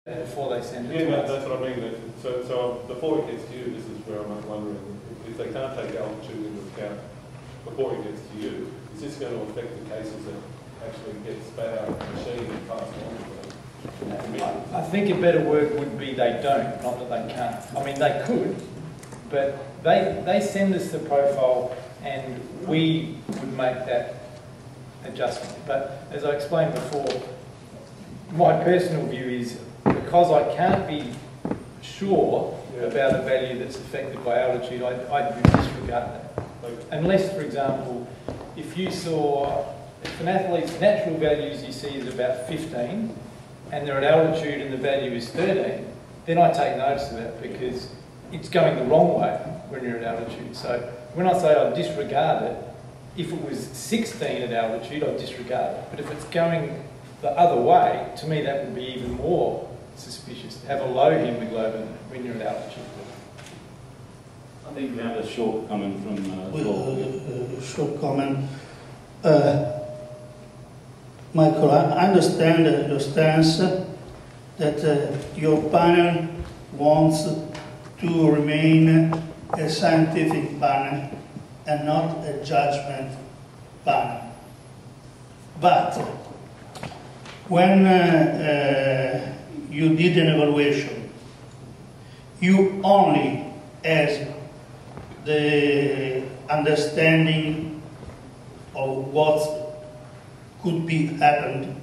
before they send it Yeah, to us. that's what I mean. So before it gets to you, this is where I'm wondering, if they can't take altitude into account before it gets to you, is this going to affect the cases that actually get spat out of the machine and passed on to them? I think a better word would be they don't, not that they can't. I mean, they could, but they send us the profile and we would make that adjustment. But as I explained before, my personal view is because I can't be sure about a value that's affected by altitude, I disregard that. Unless, for example, if an athlete's natural values you see is about 15 and they're at altitude and the value is 13, then I take notice of that because it's going the wrong way when you're at altitude. So when I say I disregard it, if it was 16 at altitude, I'd disregard it. But if it's going the other way, to me that would be even more suspicious, to have a low hemoglobin when you're at altitude. I think we have a short comment from Paul. Short comment. Michael, I understand the stance that your panel wants to remain a scientific panel and not a judgment panel. But when you did an evaluation, you only, as the understanding of what could be happened,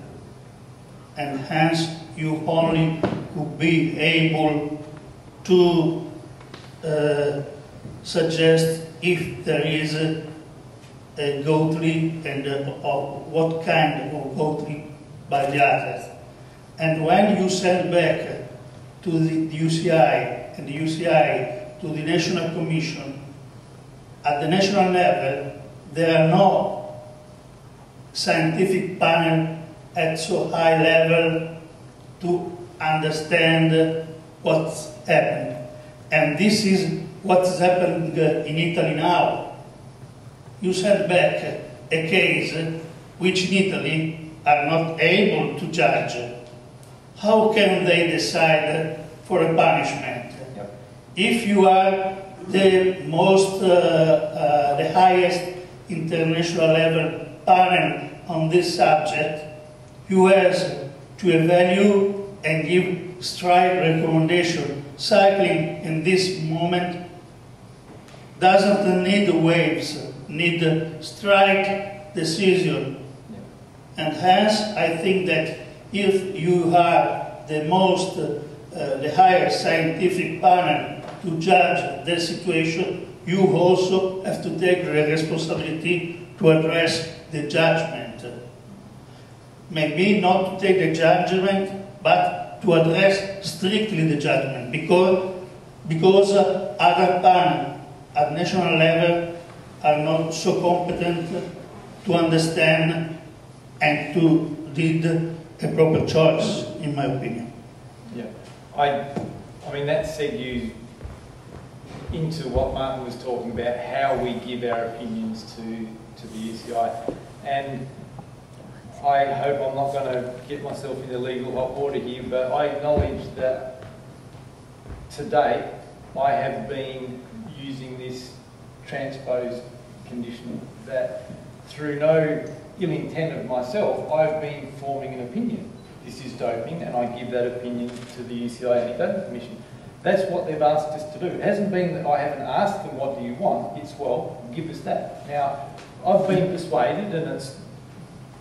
and hence you only could be able to suggest if there is a goatly and what kind of goatly by the others. And when you send back to the UCI and the UCI to the National Commission, at the national level, there are no scientific panel at so high level to understand what's happened. And this is what's happened in Italy now. You send back a case which in Italy are not able to judge. How can they decide for a punishment? Yep. If you are the most, the highest international level panel on this subject, you have to evaluate and give strict recommendation. Cycling in this moment doesn't need waves, need strict decision. And hence, I think that if you are the most, the highest scientific panel to judge the situation, you also have to take the responsibility to address the judgment. Maybe not to take the judgment, but to address strictly the judgment, because other panels at national level are not so competent to understand and to did a proper choice, in my opinion. Yeah, I mean that segues into what Martin was talking about, how we give our opinions to the UCI. And I hope I'm not going to get myself into legal hot water here, but I acknowledge that to date I have been using this transposed conditional, that through no ill intent of myself, I've been forming an opinion. This is doping, and I give that opinion to the UCI Anti-Doping Commission. That's what they've asked us to do. It hasn't been that I haven't asked them, what do you want? It's, well, give us that. Now, I've been persuaded, and it's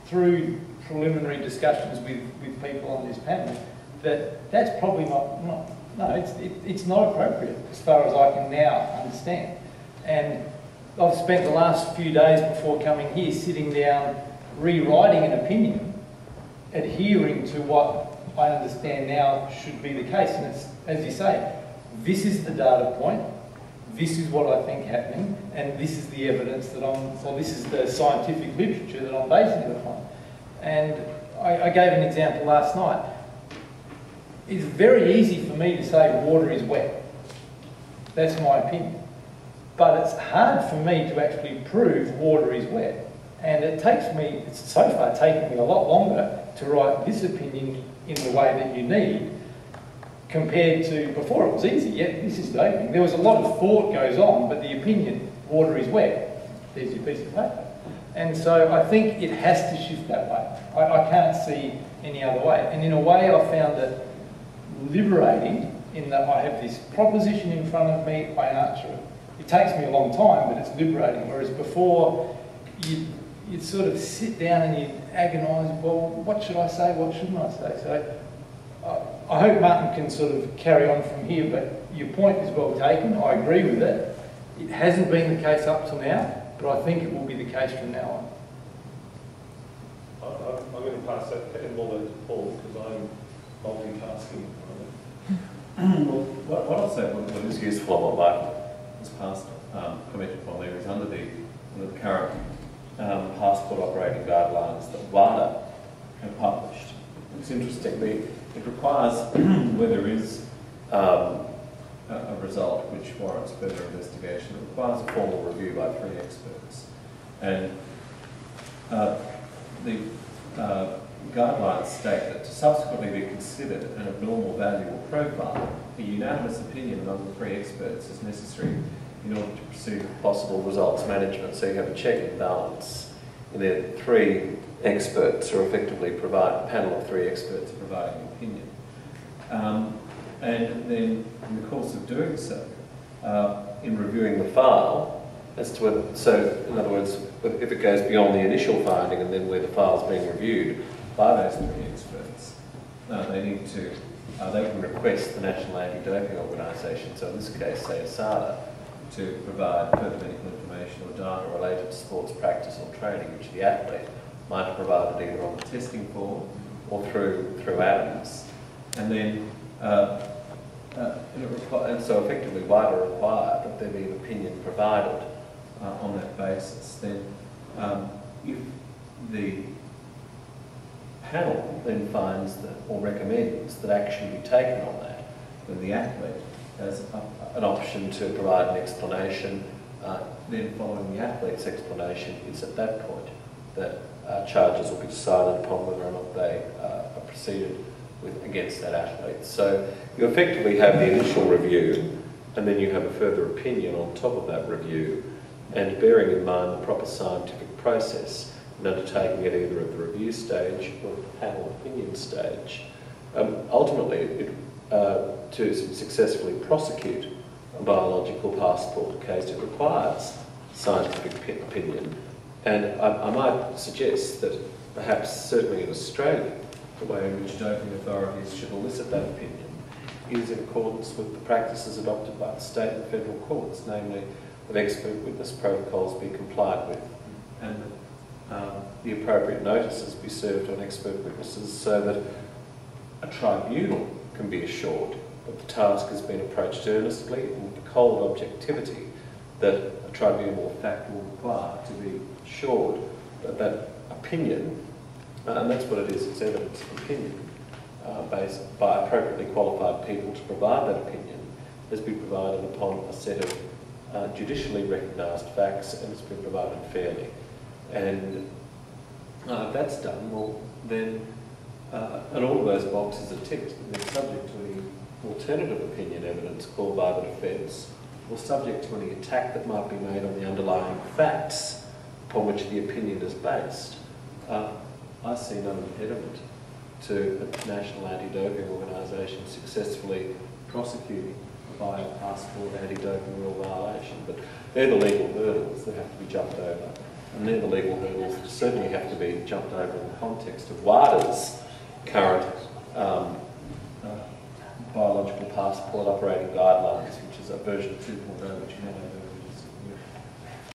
through preliminary discussions with people on this panel, that that's probably it's not appropriate as far as I can now understand. And I've spent the last few days before coming here sitting down, rewriting an opinion, adhering to what I understand now should be the case. And it's, as you say, this is the data point, this is what I think happening, and this is the evidence that this is the scientific literature that I'm basing it upon. And I gave an example last night. It's very easy for me to say water is wet. That's my opinion. But it's hard for me to actually prove water is wet. And it's so far taken me a lot longer to write this opinion in the way that you need compared to before it was easy. Yeah, this is doping. There was a lot of thought goes on, but the opinion, water is wet. There's your piece of paper. And so I think it has to shift that way. I can't see any other way. And in a way I found it liberating in that I have this proposition in front of me, I answer it. It takes me a long time, but it's liberating. Whereas before, you'd sort of sit down and you'd agonise, well, what should I say, what shouldn't I say? So I hope Martin can sort of carry on from here, but your point is well taken. I agree with it. It hasn't been the case up till now, but I think it will be the case from now on. I'm going to pass that ball over to Paul because I'm multitasking. Well, what I'll say, what is useful and what Martin has passed, commented upon there is under the current passport operating guidelines that WADA have published. It's interesting, it requires, where there is a result which warrants further investigation, it requires a formal review by 3 experts. And the guidelines state that to subsequently be considered an abnormal value or profile, a unanimous opinion among the 3 experts is necessary in order to pursue possible results management. So you have a check and balance. And there are 3 experts who effectively provide, a panel of 3 experts providing an opinion. And then in the course of doing so, in reviewing the file, as to whether, so in other words, if it goes beyond the initial finding and then where the file is being reviewed by those 3 experts, they need to, they can request the National Anti-Doping Organisation, so in this case, say ASADA, to provide further medical information or data related to sports practice or training, which the athlete might have provided either on the testing form or through ADAMS. And then, and so effectively WADA required that there be an opinion provided on that basis. Then if the panel then finds that or recommends that action be taken on that, then the athlete has an option to provide an explanation. Then following the athlete's explanation, it's at that point that charges will be decided upon whether or not they are proceeded with against that athlete. So you effectively have the initial review, and then you have a further opinion on top of that review, and bearing in mind the proper scientific process in undertaking it either at the review stage or at the panel opinion stage. Ultimately, to successfully prosecute a biological passport case, it requires scientific opinion. And I might suggest that perhaps certainly in Australia, the way in which doping authorities should elicit that opinion is in accordance with the practices adopted by the state and federal courts, namely that expert witness protocols be complied with and the appropriate notices be served on expert witnesses so that a tribunal can be assured that the task has been approached earnestly and with the cold objectivity that a tribunal of fact will require to be assured that that opinion, and that's what it is, it's evidence of opinion, based by appropriately qualified people to provide that opinion, has been provided upon a set of judicially recognised facts and has been provided fairly. And if that's done, well then, and all of those boxes are ticked, and they're subject to any alternative opinion evidence called by the defence, or subject to any attack that might be made on the underlying facts upon which the opinion is based. I see no impediment to the National Anti-Doping Organisation successfully prosecuting a bio-passport anti-doping rule violation, but they're the legal hurdles that have to be jumped over, and they're the legal hurdles that certainly have to be jumped over in the context of WADA's current biological passport operating guidelines, which is a version 2.0, which you now know.